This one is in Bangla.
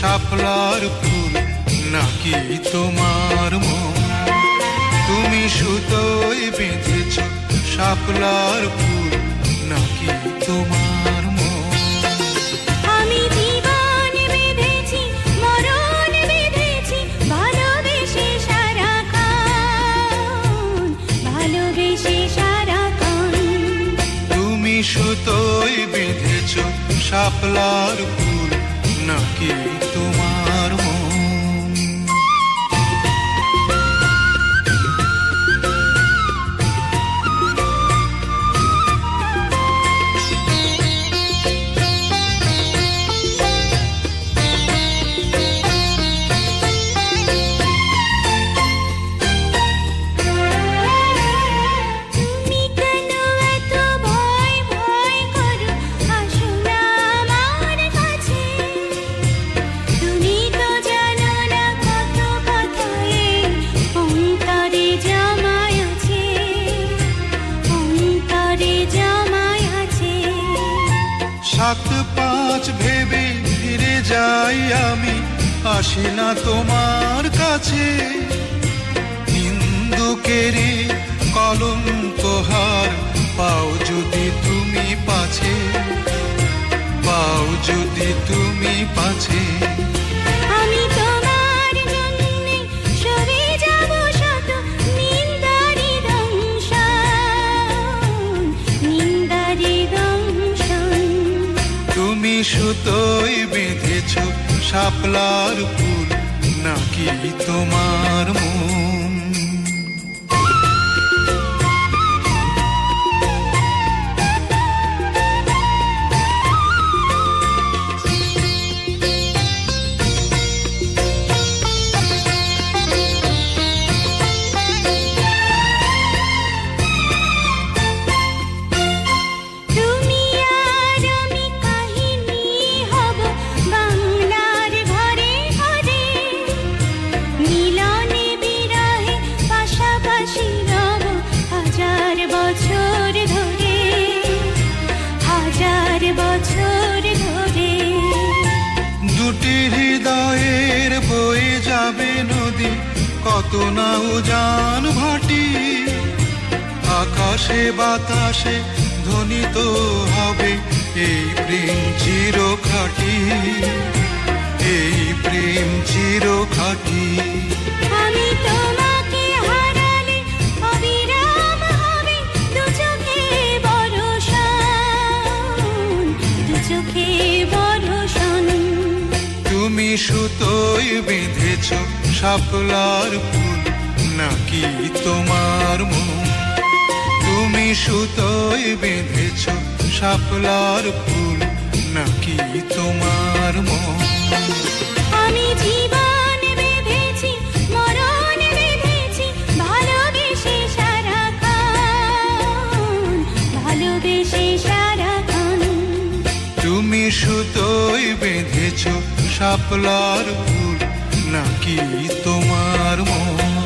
শাপলার ফুল নাকি তোমার মন? তুমি সুতোয় বেঁধেছ শাপলার ফুল নাকি তোমার মন? আমি জীবন বেঁধেছি, মরণ বেঁধেছি, ভালোবেসে সারাক্ষণ, ভালোবেসে সারাক্ষণ। তুমি সুতোয় বেঁধেছ শাপলার ফুল নাকি তোমার মন? তুমি কেন এত ভয় ভয় করো? আসো না আমার কাছে। তুমি তো জানো না কত কথা এই অন্তরে জমায় আছে, অন্তরে জমায় আছে। 7-5 ভেবে ফিরে যাই আমি, আসি না তোমার কাছে। হিন্দুকেরই কলঙ্কহার পাও যদি তুমি পাছে, পাও যদি তুমি পাছে। আমি তোমার জন্যে সরে যাব শত নিন্দারি দংশন, নিন্দারি দংশন। তুমি সুতোয় বেঁধেছ শাপলার ফুল নাকি তোমার মন? তুমি আর আমি কাহিনী হব বাংলার ঘরে ঘরে, মিলনে বিরহে পাশাপাশি রব হাজার বছর ধরে, হাজার বছর ধরে। দুটি হৃদয়ের বয়ে যাবে নদী, কত না উজান ভাটি। আকাশে বাতাসে ধ্বনিত হবে এই প্রেম চির খাঁটি, এই প্রেম চির খাঁটি। আমি তোমাকে হারালে অবিরাম হবে দু চোখে বর্ষণ, দু চোখে বর্ষণ। তুমি সুতোয় বেঁধেছ শাপলার ফুল নাকি তোমার মন? তুমি সুতোয় বেঁধেছ শাপলার ফুল নাকি তোমার মন? আমি জীবন বেঁধেছি, মরণ বেঁধেছি, ভালোবেসে সারাক্ষণ, ভালোবেসে সারাক্ষণ। তুমি সুতোয় বেঁধেছ শাপলার ফুল নাকি তোমার মন?